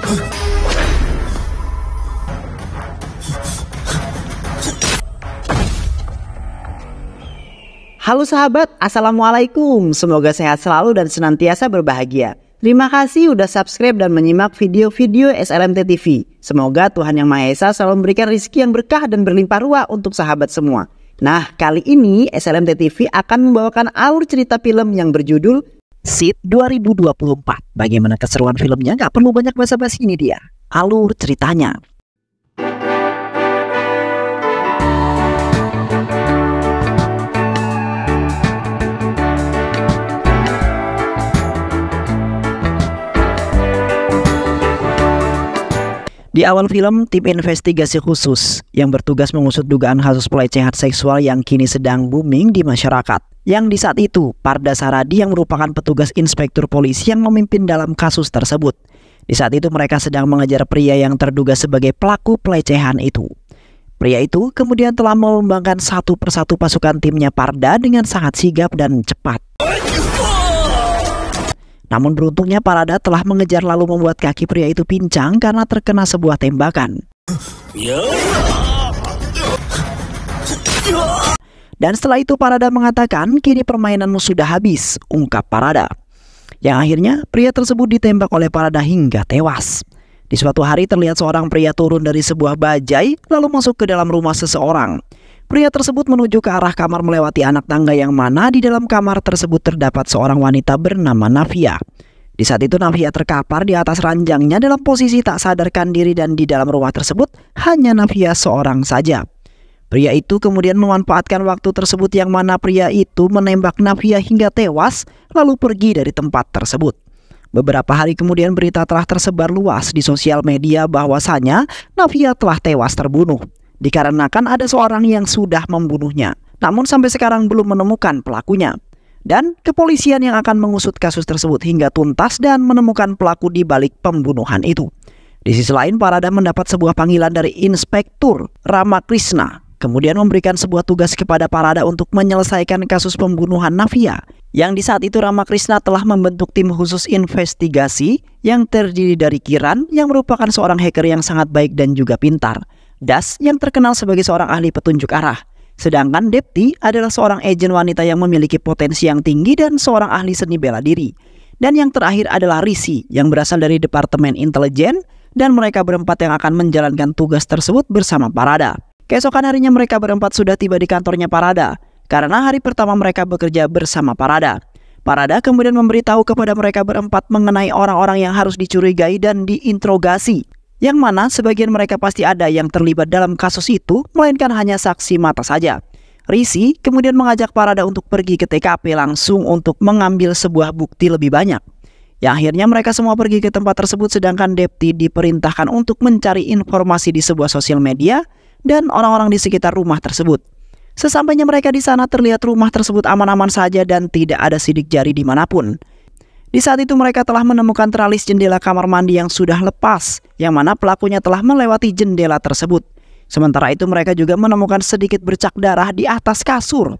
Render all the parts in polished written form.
Halo sahabat, Assalamualaikum. Semoga sehat selalu dan senantiasa berbahagia. Terima kasih udah subscribe dan menyimak video-video SLMT TV. Semoga Tuhan Yang Maha Esa selalu memberikan rezeki yang berkah dan berlimpah ruah untuk sahabat semua. Nah, kali ini SLMT TV akan membawakan alur cerita film yang berjudul SEED 2024. Bagaimana keseruan filmnya? Gak perlu banyak basa-basi, ini dia alur ceritanya. Di awal film, tim investigasi khusus yang bertugas mengusut dugaan kasus pelecehan seksual yang kini sedang booming di masyarakat. Yang di saat itu, Parda Saradi yang merupakan petugas inspektur polisi yang memimpin dalam kasus tersebut. Di saat itu mereka sedang mengejar pria yang terduga sebagai pelaku pelecehan itu. Pria itu kemudian telah mengembangkan satu persatu pasukan timnya Parda dengan sangat sigap dan cepat. Namun beruntungnya Parada telah mengejar lalu membuat kaki pria itu pincang karena terkena sebuah tembakan. Dan setelah itu Parada mengatakan, "Kini permainanmu sudah habis," ungkap Parada. Yang akhirnya pria tersebut ditembak oleh Parada hingga tewas. Di suatu hari terlihat seorang pria turun dari sebuah bajai lalu masuk ke dalam rumah seseorang. Pria tersebut menuju ke arah kamar melewati anak tangga yang mana di dalam kamar tersebut terdapat seorang wanita bernama Navia. Di saat itu Navia terkapar di atas ranjangnya dalam posisi tak sadarkan diri dan di dalam rumah tersebut hanya Navia seorang saja. Pria itu kemudian memanfaatkan waktu tersebut yang mana pria itu menembak Navia hingga tewas lalu pergi dari tempat tersebut. Beberapa hari kemudian berita telah tersebar luas di sosial media bahwasanya Navia telah tewas terbunuh. Dikarenakan ada seorang yang sudah membunuhnya, namun sampai sekarang belum menemukan pelakunya. Dan kepolisian yang akan mengusut kasus tersebut hingga tuntas dan menemukan pelaku di balik pembunuhan itu. Di sisi lain, Parada mendapat sebuah panggilan dari Inspektur Ramakrishna, kemudian memberikan sebuah tugas kepada Parada untuk menyelesaikan kasus pembunuhan Navia. Yang di saat itu Ramakrishna telah membentuk tim khusus investigasi yang terdiri dari Kiran yang merupakan seorang hacker yang sangat baik dan juga pintar, Das yang terkenal sebagai seorang ahli petunjuk arah, sedangkan Depti adalah seorang agen wanita yang memiliki potensi yang tinggi dan seorang ahli seni bela diri. Dan yang terakhir adalah Risi yang berasal dari Departemen Intelijen, dan mereka berempat yang akan menjalankan tugas tersebut bersama Parada. Keesokan harinya mereka berempat sudah tiba di kantornya Parada, karena hari pertama mereka bekerja bersama Parada. Parada kemudian memberitahu kepada mereka berempat mengenai orang-orang yang harus dicurigai dan diinterogasi, yang mana sebagian mereka pasti ada yang terlibat dalam kasus itu, melainkan hanya saksi mata saja. Risi kemudian mengajak Parada untuk pergi ke TKP langsung untuk mengambil sebuah bukti lebih banyak. Yang akhirnya mereka semua pergi ke tempat tersebut, sedangkan Depti diperintahkan untuk mencari informasi di sebuah sosial media dan orang-orang di sekitar rumah tersebut. Sesampainya mereka di sana terlihat rumah tersebut aman-aman saja dan tidak ada sidik jari dimanapun. Di saat itu mereka telah menemukan teralis jendela kamar mandi yang sudah lepas, yang mana pelakunya telah melewati jendela tersebut. Sementara itu mereka juga menemukan sedikit bercak darah di atas kasur.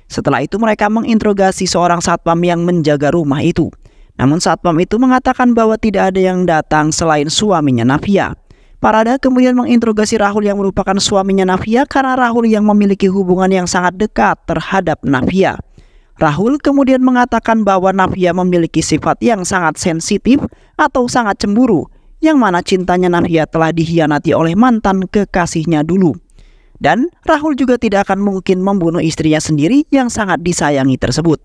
Setelah itu mereka menginterogasi seorang satpam yang menjaga rumah itu. Namun satpam itu mengatakan bahwa tidak ada yang datang selain suaminya Navia. Parada kemudian menginterogasi Rahul yang merupakan suaminya Navia karena Rahul yang memiliki hubungan yang sangat dekat terhadap Navia. Rahul kemudian mengatakan bahwa Navia memiliki sifat yang sangat sensitif atau sangat cemburu, yang mana cintanya Navia telah dikhianati oleh mantan kekasihnya dulu. Dan Rahul juga tidak akan mungkin membunuh istrinya sendiri yang sangat disayangi tersebut.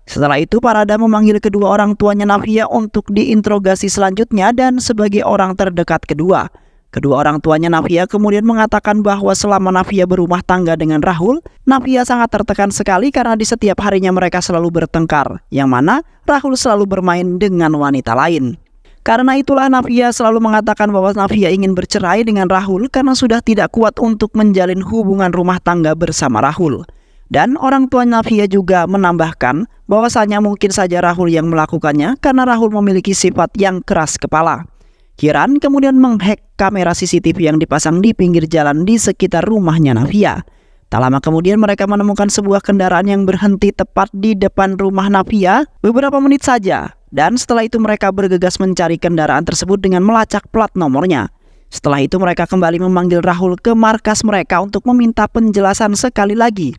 Setelah itu Parada memanggil kedua orang tuanya Navia untuk diinterogasi selanjutnya dan sebagai orang terdekat kedua. Kedua orang tuanya Navia kemudian mengatakan bahwa selama Navia berumah tangga dengan Rahul, Navia sangat tertekan sekali karena di setiap harinya mereka selalu bertengkar, yang mana Rahul selalu bermain dengan wanita lain. Karena itulah Navia selalu mengatakan bahwa Navia ingin bercerai dengan Rahul karena sudah tidak kuat untuk menjalin hubungan rumah tangga bersama Rahul. Dan orang tua Navia juga menambahkan bahwasanya mungkin saja Rahul yang melakukannya karena Rahul memiliki sifat yang keras kepala. Kiran kemudian menghack kamera CCTV yang dipasang di pinggir jalan di sekitar rumahnya Navia. Tak lama kemudian mereka menemukan sebuah kendaraan yang berhenti tepat di depan rumah Navia. Beberapa menit saja Dan setelah itu mereka bergegas mencari kendaraan tersebut dengan melacak plat nomornya. Setelah itu mereka kembali memanggil Rahul ke markas mereka untuk meminta penjelasan sekali lagi.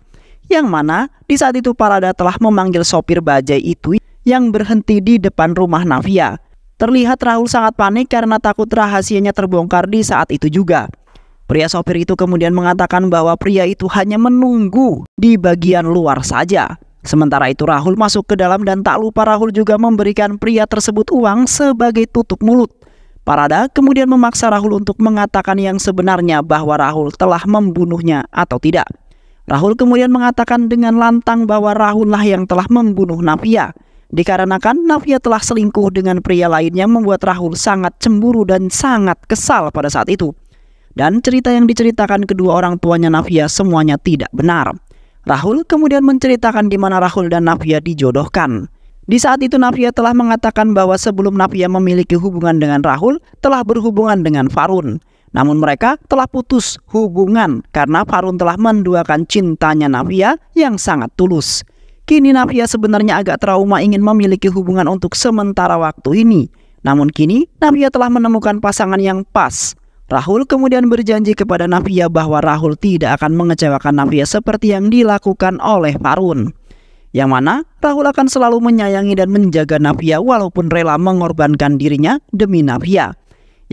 Yang mana di saat itu Parada telah memanggil sopir bajai itu yang berhenti di depan rumah Navia. Terlihat Rahul sangat panik karena takut rahasianya terbongkar di saat itu juga. Pria sopir itu kemudian mengatakan bahwa pria itu hanya menunggu di bagian luar saja. Sementara itu Rahul masuk ke dalam dan tak lupa Rahul juga memberikan pria tersebut uang sebagai tutup mulut. Parada kemudian memaksa Rahul untuk mengatakan yang sebenarnya bahwa Rahul telah membunuhnya atau tidak. Rahul kemudian mengatakan dengan lantang bahwa Rahul lah yang telah membunuh Navia. Dikarenakan Navia telah selingkuh dengan pria lain yang membuat Rahul sangat cemburu dan sangat kesal pada saat itu. Dan cerita yang diceritakan kedua orang tuanya Navia semuanya tidak benar. Rahul kemudian menceritakan di mana Rahul dan Navia dijodohkan. Di saat itu Navia telah mengatakan bahwa sebelum Navia memiliki hubungan dengan Rahul, telah berhubungan dengan Varun. Namun mereka telah putus hubungan karena Varun telah menduakan cintanya Navia yang sangat tulus. Kini Navia sebenarnya agak trauma ingin memiliki hubungan untuk sementara waktu ini. Namun kini Navia telah menemukan pasangan yang pas. Rahul kemudian berjanji kepada Navia bahwa Rahul tidak akan mengecewakan Navia seperti yang dilakukan oleh Varun. Yang mana Rahul akan selalu menyayangi dan menjaga Navia walaupun rela mengorbankan dirinya demi Navia.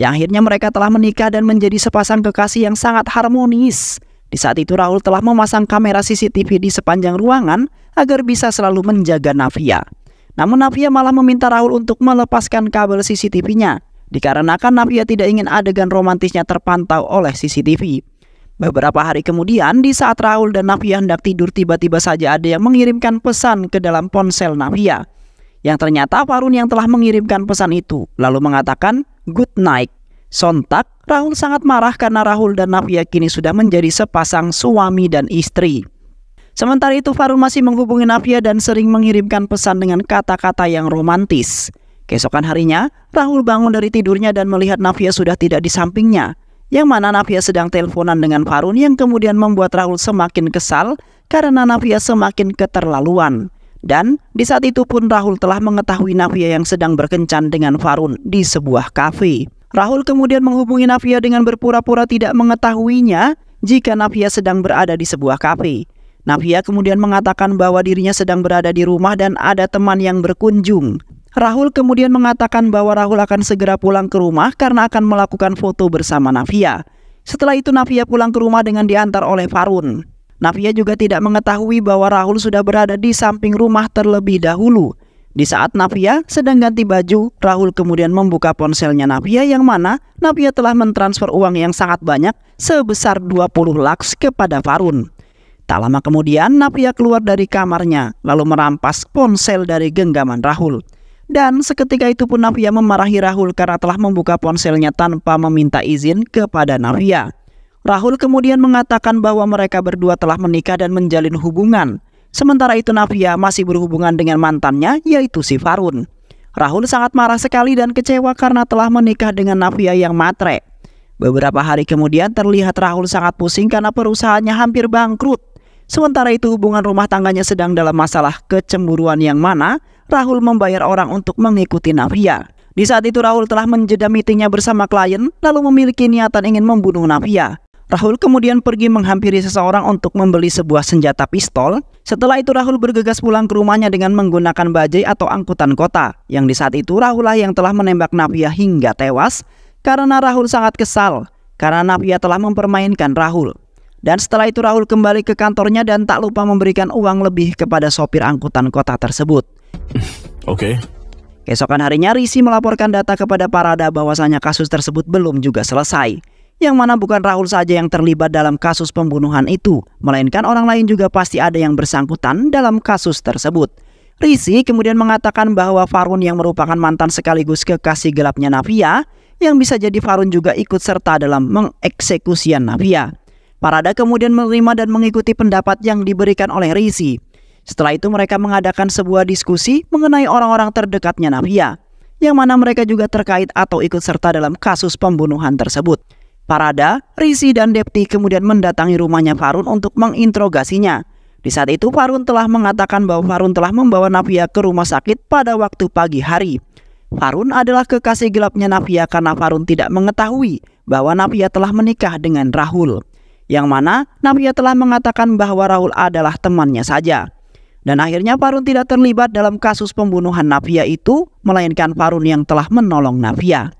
Yang akhirnya mereka telah menikah dan menjadi sepasang kekasih yang sangat harmonis. Di saat itu Rahul telah memasang kamera CCTV di sepanjang ruangan agar bisa selalu menjaga Navia. Namun Navia malah meminta Rahul untuk melepaskan kabel CCTV-nya. Dikarenakan Navia tidak ingin adegan romantisnya terpantau oleh CCTV. Beberapa hari kemudian, di saat Rahul dan Navia hendak tidur, tiba-tiba saja ada yang mengirimkan pesan ke dalam ponsel Navia. Yang ternyata Varun yang telah mengirimkan pesan itu, lalu mengatakan good night. Sontak, Rahul sangat marah karena Rahul dan Navia kini sudah menjadi sepasang suami dan istri. Sementara itu Varun masih menghubungi Navia dan sering mengirimkan pesan dengan kata-kata yang romantis. Keesokan harinya, Rahul bangun dari tidurnya dan melihat Navia sudah tidak di sampingnya. Yang mana Navia sedang teleponan dengan Varun yang kemudian membuat Rahul semakin kesal karena Navia semakin keterlaluan. Dan di saat itu pun Rahul telah mengetahui Navia yang sedang berkencan dengan Varun di sebuah kafe. Rahul kemudian menghubungi Navia dengan berpura-pura tidak mengetahuinya jika Navia sedang berada di sebuah kafe. Navia kemudian mengatakan bahwa dirinya sedang berada di rumah dan ada teman yang berkunjung. Rahul kemudian mengatakan bahwa Rahul akan segera pulang ke rumah karena akan melakukan foto bersama Navia. Setelah itu Navia pulang ke rumah dengan diantar oleh Varun. Navia juga tidak mengetahui bahwa Rahul sudah berada di samping rumah terlebih dahulu. Di saat Navia sedang ganti baju, Rahul kemudian membuka ponselnya Navia yang mana Navia telah mentransfer uang yang sangat banyak sebesar 20 lakhs kepada Varun. Tak lama kemudian Navia keluar dari kamarnya lalu merampas ponsel dari genggaman Rahul. Dan seketika itu pun Navia memarahi Rahul karena telah membuka ponselnya tanpa meminta izin kepada Navia. Rahul kemudian mengatakan bahwa mereka berdua telah menikah dan menjalin hubungan. Sementara itu Navia masih berhubungan dengan mantannya yaitu si Varun. Rahul sangat marah sekali dan kecewa karena telah menikah dengan Navia yang matre. Beberapa hari kemudian terlihat Rahul sangat pusing karena perusahaannya hampir bangkrut. Sementara itu hubungan rumah tangganya sedang dalam masalah kecemburuan yang mana Rahul membayar orang untuk mengikuti Navia. Di saat itu Rahul telah menjeda meetingnya bersama klien lalu memiliki niatan ingin membunuh Navia. Rahul kemudian pergi menghampiri seseorang untuk membeli sebuah senjata pistol. Setelah itu Rahul bergegas pulang ke rumahnya dengan menggunakan bajai atau angkutan kota. Yang di saat itu Rahul lah yang telah menembak Navia hingga tewas karena Rahul sangat kesal karena Navia telah mempermainkan Rahul. Dan setelah itu Rahul kembali ke kantornya dan tak lupa memberikan uang lebih kepada sopir angkutan kota tersebut. Oke. Keesokan harinya Rishi melaporkan data kepada Parada bahwasanya kasus tersebut belum juga selesai. Yang mana bukan Rahul saja yang terlibat dalam kasus pembunuhan itu, melainkan orang lain juga pasti ada yang bersangkutan dalam kasus tersebut. Rishi kemudian mengatakan bahwa Varun yang merupakan mantan sekaligus kekasih gelapnya Navia, yang bisa jadi Varun juga ikut serta dalam mengeksekusian Navia. Parada kemudian menerima dan mengikuti pendapat yang diberikan oleh Rishi. Setelah itu mereka mengadakan sebuah diskusi mengenai orang-orang terdekatnya Navia, yang mana mereka juga terkait atau ikut serta dalam kasus pembunuhan tersebut. Parada, Rishi dan Depti kemudian mendatangi rumahnya Varun untuk menginterogasinya. Di saat itu Farun telah mengatakan bahwa Farun telah membawa Nafia ke rumah sakit pada waktu pagi hari. Farun adalah kekasih gelapnya Nafia karena Farun tidak mengetahui bahwa Nafia telah menikah dengan Rahul. Yang mana Nafia telah mengatakan bahwa Rahul adalah temannya saja. Dan akhirnya Farun tidak terlibat dalam kasus pembunuhan Nafia itu, melainkan Farun yang telah menolong Nafia.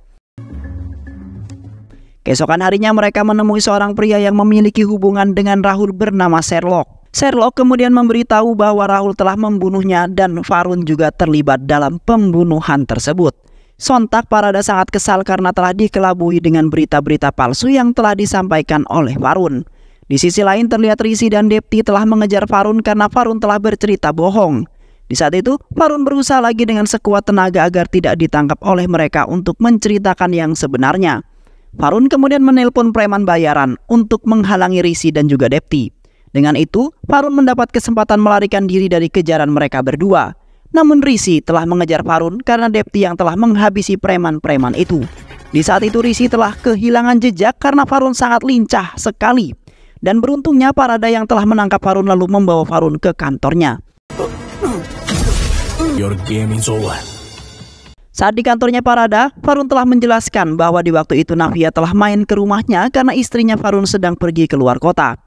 Keesokan harinya mereka menemui seorang pria yang memiliki hubungan dengan Rahul bernama Sherlock. Sherlock kemudian memberitahu bahwa Rahul telah membunuhnya dan Farun juga terlibat dalam pembunuhan tersebut. Sontak Parada sangat kesal karena telah dikelabui dengan berita-berita palsu yang telah disampaikan oleh Farun. Di sisi lain terlihat Risi dan Depti telah mengejar Farun karena Farun telah bercerita bohong. Di saat itu Farun berusaha lagi dengan sekuat tenaga agar tidak ditangkap oleh mereka untuk menceritakan yang sebenarnya. Farun kemudian menelpon preman bayaran untuk menghalangi Risi dan juga Depti. Dengan itu, Farun mendapat kesempatan melarikan diri dari kejaran mereka berdua. Namun Risi telah mengejar Farun karena Depti yang telah menghabisi preman-preman itu. Di saat itu Risi telah kehilangan jejak karena Farun sangat lincah sekali. Dan beruntungnya Parada yang telah menangkap Farun lalu membawa Farun ke kantornya. Your game is over. Saat di kantornya Parada, Farun telah menjelaskan bahwa di waktu itu Nafia telah main ke rumahnya karena istrinya Farun sedang pergi keluar kota.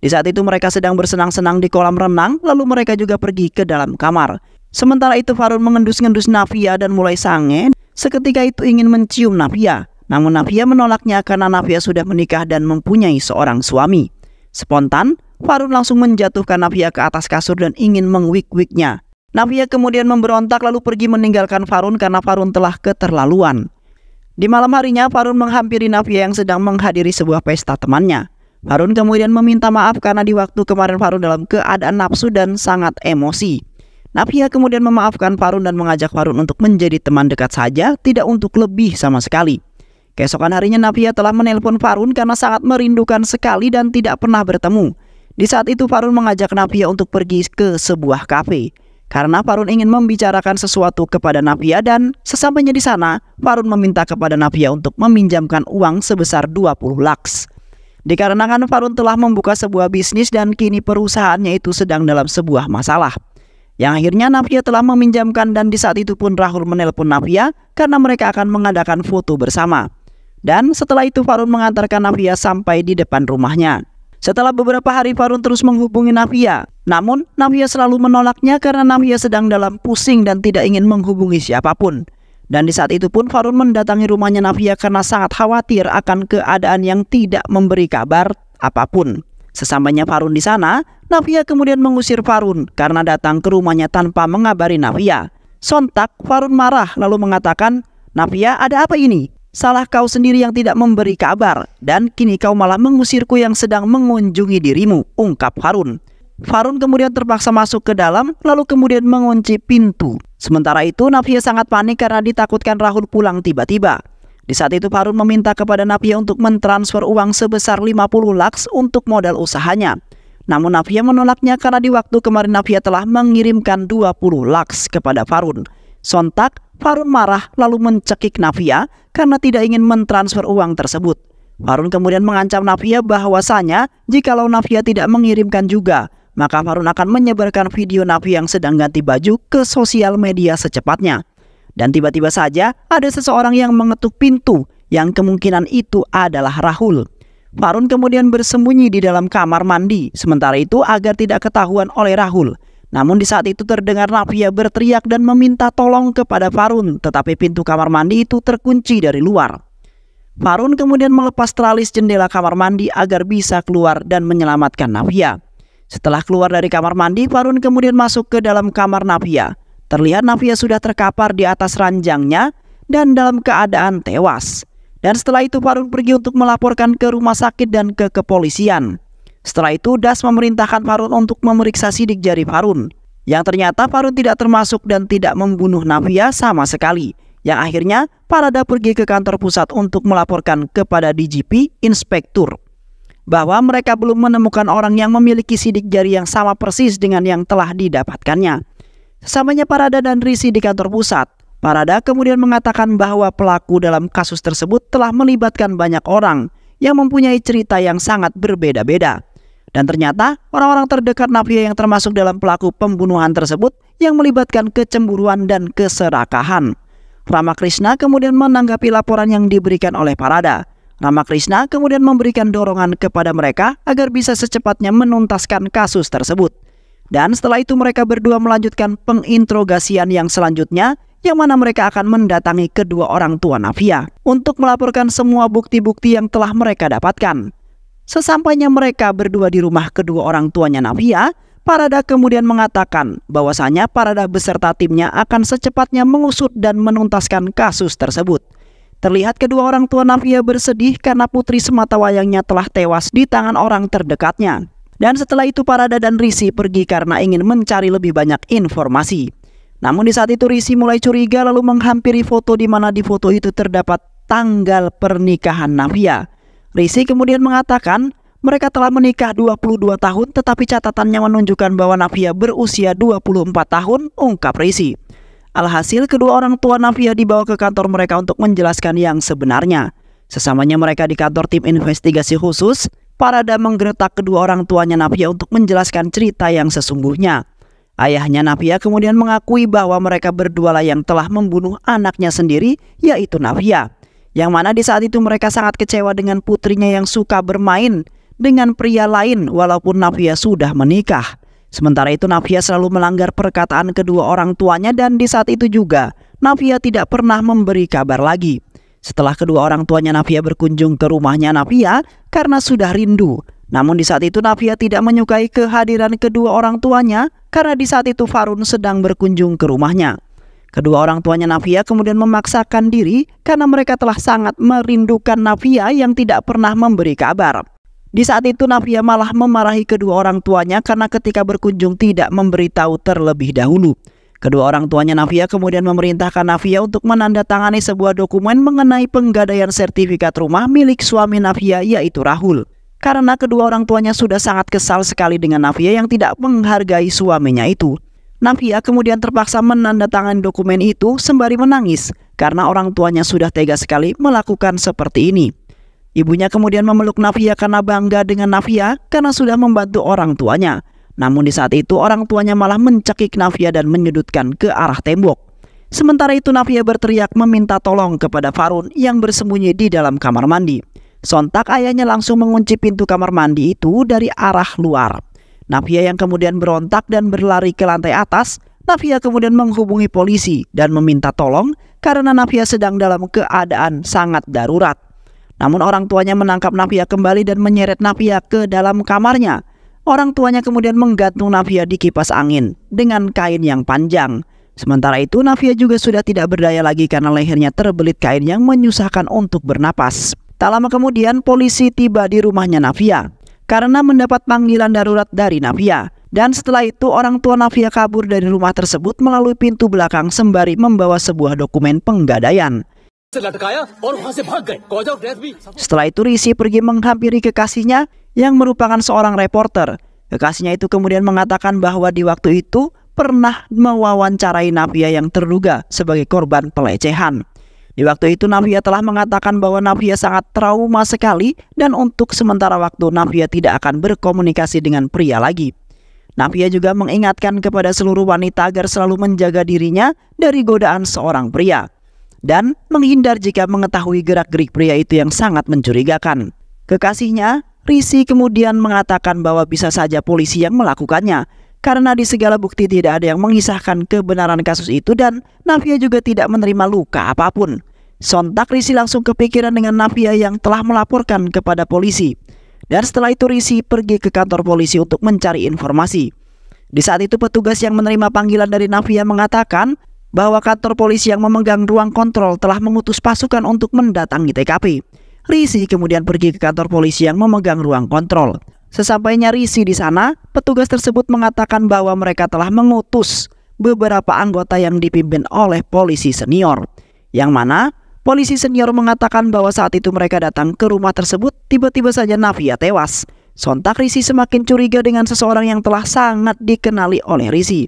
Di saat itu mereka sedang bersenang-senang di kolam renang, lalu mereka juga pergi ke dalam kamar. Sementara itu Farun mengendus-ngendus Nafia dan mulai sange. Seketika itu ingin mencium Nafia. Namun Nafia menolaknya karena Nafia sudah menikah dan mempunyai seorang suami. Spontan, Farun langsung menjatuhkan Nafia ke atas kasur dan ingin mengwik-wiknya. Nafia kemudian memberontak lalu pergi meninggalkan Farun karena Farun telah keterlaluan. Di malam harinya Farun menghampiri Nafia yang sedang menghadiri sebuah pesta temannya. Farun kemudian meminta maaf karena di waktu kemarin Farun dalam keadaan nafsu dan sangat emosi. Nafia kemudian memaafkan Farun dan mengajak Farun untuk menjadi teman dekat saja, tidak untuk lebih sama sekali. Keesokan harinya Nafia telah menelpon Farun karena sangat merindukan sekali dan tidak pernah bertemu. Di saat itu Farun mengajak Nafia untuk pergi ke sebuah kafe. Karena Farun ingin membicarakan sesuatu kepada Nafia dan sesampainya di sana, Farun meminta kepada Nafia untuk meminjamkan uang sebesar 20 lakhs. Dikarenakan Farun telah membuka sebuah bisnis dan kini perusahaannya itu sedang dalam sebuah masalah. Yang akhirnya Nafia telah meminjamkan dan di saat itu pun Rahul menelpon Nafia karena mereka akan mengadakan foto bersama. Dan setelah itu Farun mengantarkan Nafia sampai di depan rumahnya. Setelah beberapa hari Farun terus menghubungi Nafia. Namun Nafia selalu menolaknya karena Nafia sedang dalam pusing dan tidak ingin menghubungi siapapun. Dan di saat itu pun Farun mendatangi rumahnya Nafia karena sangat khawatir akan keadaan yang tidak memberi kabar apapun. Sesampainya Farun di sana, Nafia kemudian mengusir Farun karena datang ke rumahnya tanpa mengabari Nafia. Sontak Farun marah lalu mengatakan, "Nafia, ada apa ini? Salah kau sendiri yang tidak memberi kabar dan kini kau malah mengusirku yang sedang mengunjungi dirimu," ungkap Farun. Farun kemudian terpaksa masuk ke dalam lalu kemudian mengunci pintu. Sementara itu Nafia sangat panik karena ditakutkan Rahul pulang tiba-tiba. Di saat itu Farun meminta kepada Nafia untuk mentransfer uang sebesar 50 lakhs untuk modal usahanya. Namun Nafia menolaknya karena di waktu kemarin Nafia telah mengirimkan 20 lakhs kepada Farun. Sontak Farun marah lalu mencekik Nafia karena tidak ingin mentransfer uang tersebut. Farun kemudian mengancam Nafia bahwasanya jikalau Nafia tidak mengirimkan juga, maka Farun akan menyebarkan video Nafia yang sedang ganti baju ke sosial media secepatnya. Dan tiba-tiba saja ada seseorang yang mengetuk pintu yang kemungkinan itu adalah Rahul. Farun kemudian bersembunyi di dalam kamar mandi sementara itu agar tidak ketahuan oleh Rahul. Namun di saat itu terdengar Nafia berteriak dan meminta tolong kepada Farun, tetapi pintu kamar mandi itu terkunci dari luar. Farun kemudian melepas tralis jendela kamar mandi agar bisa keluar dan menyelamatkan Nafia. Setelah keluar dari kamar mandi, Farun kemudian masuk ke dalam kamar Nafia. Terlihat Nafia sudah terkapar di atas ranjangnya dan dalam keadaan tewas. Dan setelah itu Farun pergi untuk melaporkan ke rumah sakit dan ke kepolisian. Setelah itu Das memerintahkan Farun untuk memeriksa sidik jari Farun. Yang ternyata Farun tidak termasuk dan tidak membunuh Nafia sama sekali. Yang akhirnya Parada pergi ke kantor pusat untuk melaporkan kepada DGP Inspektur bahwa mereka belum menemukan orang yang memiliki sidik jari yang sama persis dengan yang telah didapatkannya. Sesampainya Parada dan Risi di kantor pusat, Parada kemudian mengatakan bahwa pelaku dalam kasus tersebut telah melibatkan banyak orang yang mempunyai cerita yang sangat berbeda-beda. Dan ternyata orang-orang terdekat Navia yang termasuk dalam pelaku pembunuhan tersebut yang melibatkan kecemburuan dan keserakahan. Ramakrishna kemudian menanggapi laporan yang diberikan oleh Parada. Ramakrishna kemudian memberikan dorongan kepada mereka agar bisa secepatnya menuntaskan kasus tersebut. Dan setelah itu mereka berdua melanjutkan penginterogasian yang selanjutnya, yang mana mereka akan mendatangi kedua orang tua Navia untuk melaporkan semua bukti-bukti yang telah mereka dapatkan. Sesampainya mereka berdua di rumah kedua orang tuanya Navia, Parada kemudian mengatakan bahwasanya Parada beserta timnya akan secepatnya mengusut dan menuntaskan kasus tersebut. Terlihat kedua orang tua Navia bersedih karena putri sematawayangnya telah tewas di tangan orang terdekatnya. Dan setelah itu Parada dan Rishi pergi karena ingin mencari lebih banyak informasi. Namun di saat itu Rishi mulai curiga lalu menghampiri foto di mana di foto itu terdapat tanggal pernikahan Navia. Rishi kemudian mengatakan mereka telah menikah 22 tahun tetapi catatannya menunjukkan bahwa Navia berusia 24 tahun, ungkap Rishi. Alhasil kedua orang tua Navia dibawa ke kantor mereka untuk menjelaskan yang sebenarnya. Sesamanya mereka di kantor tim investigasi khusus, Parada menggeretak kedua orang tuanya Navia untuk menjelaskan cerita yang sesungguhnya. Ayahnya Navia kemudian mengakui bahwa mereka berdua lah yang telah membunuh anaknya sendiri, yaitu Navia. Yang mana di saat itu mereka sangat kecewa dengan putrinya yang suka bermain dengan pria lain walaupun Navia sudah menikah. Sementara itu Navia selalu melanggar perkataan kedua orang tuanya dan di saat itu juga Navia tidak pernah memberi kabar lagi. Setelah kedua orang tuanya Navia berkunjung ke rumahnya Navia karena sudah rindu. Namun di saat itu Navia tidak menyukai kehadiran kedua orang tuanya karena di saat itu Varun sedang berkunjung ke rumahnya. Kedua orang tuanya Navia kemudian memaksakan diri karena mereka telah sangat merindukan Navia yang tidak pernah memberi kabar. Di saat itu Navia malah memarahi kedua orang tuanya karena ketika berkunjung tidak memberitahu terlebih dahulu. Kedua orang tuanya Navia kemudian memerintahkan Navia untuk menandatangani sebuah dokumen mengenai penggadaian sertifikat rumah milik suami Navia, yaitu Rahul. Karena kedua orang tuanya sudah sangat kesal sekali dengan Navia yang tidak menghargai suaminya itu. Navia kemudian terpaksa menandatangani dokumen itu sembari menangis karena orang tuanya sudah tega sekali melakukan seperti ini. Ibunya kemudian memeluk Navia karena bangga dengan Navia karena sudah membantu orang tuanya. Namun di saat itu orang tuanya malah mencekik Navia dan menyudutkan ke arah tembok. Sementara itu Navia berteriak meminta tolong kepada Varun yang bersembunyi di dalam kamar mandi. Sontak ayahnya langsung mengunci pintu kamar mandi itu dari arah luar. Navia yang kemudian berontak dan berlari ke lantai atas. Navia kemudian menghubungi polisi dan meminta tolong karena Navia sedang dalam keadaan sangat darurat. Namun orang tuanya menangkap Navia kembali dan menyeret Navia ke dalam kamarnya. Orang tuanya kemudian menggantung Navia di kipas angin dengan kain yang panjang. Sementara itu Navia juga sudah tidak berdaya lagi karena lehernya terbelit kain yang menyusahkan untuk bernapas. Tak lama kemudian polisi tiba di rumahnya Navia karena mendapat panggilan darurat dari Navia. Dan setelah itu orang tua Navia kabur dari rumah tersebut melalui pintu belakang sembari membawa sebuah dokumen penggadaian. Setelah itu Rishi pergi menghampiri kekasihnya yang merupakan seorang reporter. Kekasihnya itu kemudian mengatakan bahwa di waktu itu pernah mewawancarai Navia yang terduga sebagai korban pelecehan. Di waktu itu Navia telah mengatakan bahwa Navia sangat trauma sekali dan untuk sementara waktu Navia tidak akan berkomunikasi dengan pria lagi. Navia juga mengingatkan kepada seluruh wanita agar selalu menjaga dirinya dari godaan seorang pria dan menghindar jika mengetahui gerak-gerik pria itu yang sangat mencurigakan. Kekasihnya, Rishi kemudian mengatakan bahwa bisa saja polisi yang melakukannya karena di segala bukti tidak ada yang mengisahkan kebenaran kasus itu dan Navia juga tidak menerima luka apapun. Sontak Rishi langsung kepikiran dengan Navia yang telah melaporkan kepada polisi. Dan setelah itu Rishi pergi ke kantor polisi untuk mencari informasi. Di saat itu petugas yang menerima panggilan dari Navia mengatakan bahwa kantor polisi yang memegang ruang kontrol telah mengutus pasukan untuk mendatangi TKP. Rishi kemudian pergi ke kantor polisi yang memegang ruang kontrol. Sesampainya Rishi di sana, petugas tersebut mengatakan bahwa mereka telah mengutus beberapa anggota yang dipimpin oleh polisi senior. Yang mana polisi senior mengatakan bahwa saat itu mereka datang ke rumah tersebut, tiba-tiba saja Navia tewas. Sontak Rishi semakin curiga dengan seseorang yang telah sangat dikenali oleh Rishi.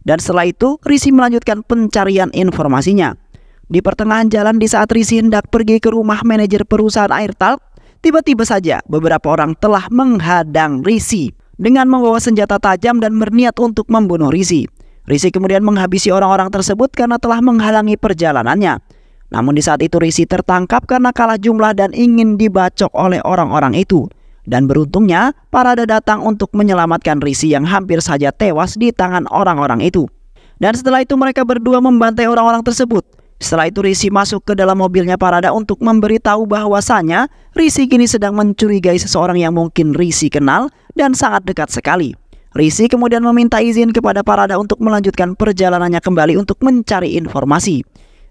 Dan setelah itu Rishi melanjutkan pencarian informasinya. Di pertengahan jalan di saat Rishi hendak pergi ke rumah manajer perusahaan Airtalk, tiba-tiba saja beberapa orang telah menghadang Rishi dengan membawa senjata tajam dan berniat untuk membunuh Rishi. Rishi kemudian menghabisi orang-orang tersebut karena telah menghalangi perjalanannya. Namun di saat itu Rishi tertangkap karena kalah jumlah dan ingin dibacok oleh orang-orang itu. Dan beruntungnya Parada datang untuk menyelamatkan Rishi yang hampir saja tewas di tangan orang-orang itu. Dan setelah itu mereka berdua membantai orang-orang tersebut. Setelah itu Rishi masuk ke dalam mobilnya Parada untuk memberitahu bahwasanya Rishi kini sedang mencurigai seseorang yang mungkin Rishi kenal dan sangat dekat sekali. Rishi kemudian meminta izin kepada Parada untuk melanjutkan perjalanannya kembali untuk mencari informasi.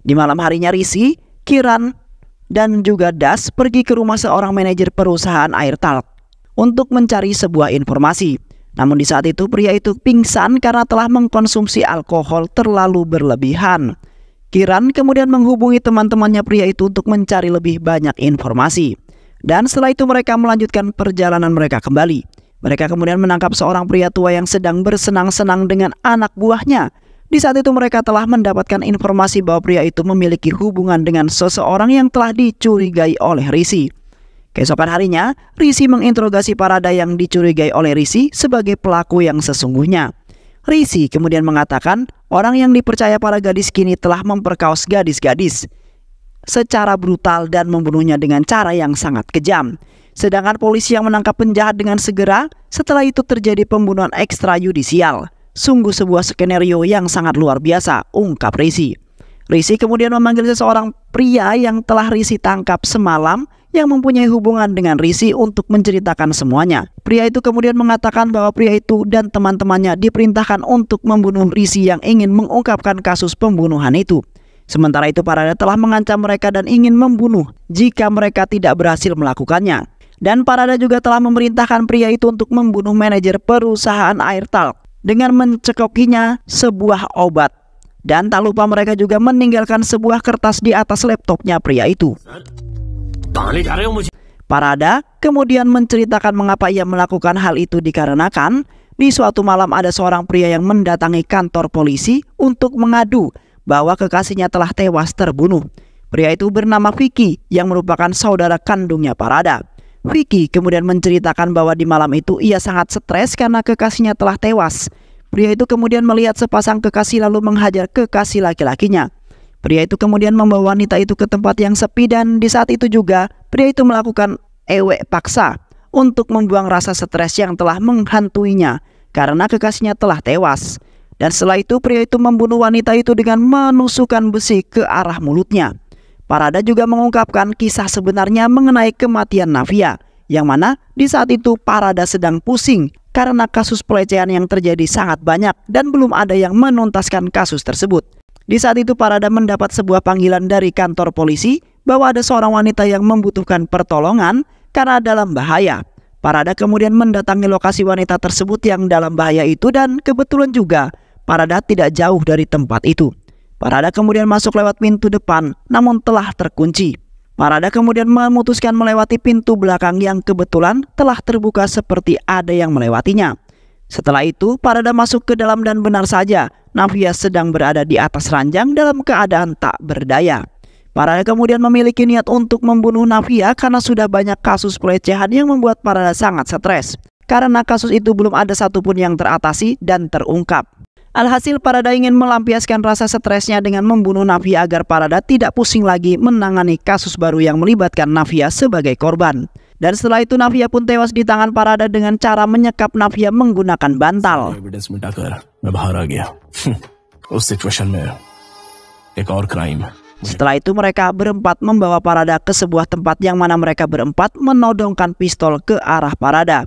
Di malam harinya Rishi, Kiran, dan juga Das pergi ke rumah seorang manajer perusahaan air talk untuk mencari sebuah informasi. Namun di saat itu pria itu pingsan karena telah mengkonsumsi alkohol terlalu berlebihan. Kiran kemudian menghubungi teman-temannya pria itu untuk mencari lebih banyak informasi. Dan setelah itu mereka melanjutkan perjalanan mereka kembali. Mereka kemudian menangkap seorang pria tua yang sedang bersenang-senang dengan anak buahnya. Di saat itu mereka telah mendapatkan informasi bahwa pria itu memiliki hubungan dengan seseorang yang telah dicurigai oleh Rishi. Keesokan harinya, Rishi menginterogasi Parada yang dicurigai oleh Rishi sebagai pelaku yang sesungguhnya. Rishi kemudian mengatakan orang yang dipercaya para gadis kini telah memperkaos gadis-gadis secara brutal dan membunuhnya dengan cara yang sangat kejam. Sedangkan polisi yang menangkap penjahat dengan segera, setelah itu terjadi pembunuhan ekstrayudisial. Sungguh sebuah skenario yang sangat luar biasa, ungkap Rishi. Rishi kemudian memanggil seseorang pria yang telah Rishi tangkap semalam yang mempunyai hubungan dengan Rishi untuk menceritakan semuanya. Pria itu kemudian mengatakan bahwa pria itu dan teman-temannya diperintahkan untuk membunuh Rishi yang ingin mengungkapkan kasus pembunuhan itu. Sementara itu Parada telah mengancam mereka dan ingin membunuh jika mereka tidak berhasil melakukannya. Dan Parada juga telah memerintahkan pria itu untuk membunuh manajer perusahaan air talk dengan mencekokinya sebuah obat. Dan tak lupa mereka juga meninggalkan sebuah kertas di atas laptopnya pria itu. Parada kemudian menceritakan mengapa ia melakukan hal itu dikarenakan di suatu malam ada seorang pria yang mendatangi kantor polisi untuk mengadu bahwa kekasihnya telah tewas terbunuh. Pria itu bernama Vicky yang merupakan saudara kandungnya Parada. Vicky kemudian menceritakan bahwa di malam itu ia sangat stres karena kekasihnya telah tewas. Pria itu kemudian melihat sepasang kekasih lalu menghajar kekasih laki-lakinya. Pria itu kemudian membawa wanita itu ke tempat yang sepi dan di saat itu juga pria itu melakukan ewek paksa untuk membuang rasa stres yang telah menghantuinya karena kekasihnya telah tewas. Dan setelah itu pria itu membunuh wanita itu dengan menusukkan besi ke arah mulutnya. Parada juga mengungkapkan kisah sebenarnya mengenai kematian Navia, yang mana di saat itu Parada sedang pusing karena kasus pelecehan yang terjadi sangat banyak dan belum ada yang menuntaskan kasus tersebut. Di saat itu Parada mendapat sebuah panggilan dari kantor polisi bahwa ada seorang wanita yang membutuhkan pertolongan karena dalam bahaya. Parada kemudian mendatangi lokasi wanita tersebut yang dalam bahaya itu dan kebetulan juga Parada tidak jauh dari tempat itu. Parada kemudian masuk lewat pintu depan namun telah terkunci. Parada kemudian memutuskan melewati pintu belakang yang kebetulan telah terbuka seperti ada yang melewatinya. Setelah itu Parada masuk ke dalam dan benar saja Navia sedang berada di atas ranjang dalam keadaan tak berdaya. Parada kemudian memiliki niat untuk membunuh Navia karena sudah banyak kasus pelecehan yang membuat Parada sangat stres. Karena kasus itu belum ada satupun yang teratasi dan terungkap. Alhasil Parada ingin melampiaskan rasa stresnya dengan membunuh Navia agar Parada tidak pusing lagi menangani kasus baru yang melibatkan Navia sebagai korban. Dan setelah itu Navia pun tewas di tangan Parada dengan cara menyekap Navia menggunakan bantal. Setelah itu mereka berempat membawa Parada ke sebuah tempat yang mana mereka berempat menodongkan pistol ke arah Parada.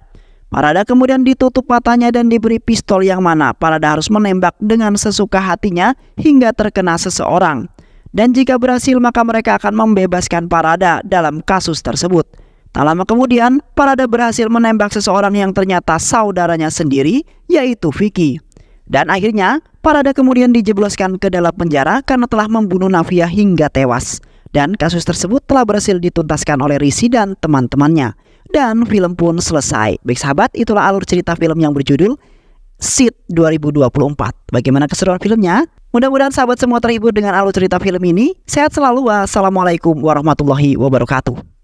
Parada kemudian ditutup matanya dan diberi pistol yang mana Parada harus menembak dengan sesuka hatinya hingga terkena seseorang. Dan jika berhasil maka mereka akan membebaskan Parada dalam kasus tersebut. Tak lama kemudian Parada berhasil menembak seseorang yang ternyata saudaranya sendiri, yaitu Vicky. Dan akhirnya Parada kemudian dijebloskan ke dalam penjara karena telah membunuh Navia hingga tewas. Dan kasus tersebut telah berhasil dituntaskan oleh Rishi dan teman-temannya. Dan film pun selesai. Baik sahabat, itulah alur cerita film yang berjudul Seed 2024. Bagaimana keseruan filmnya? Mudah-mudahan sahabat semua terhibur dengan alur cerita film ini. Sehat selalu. Wassalamualaikum warahmatullahi wabarakatuh.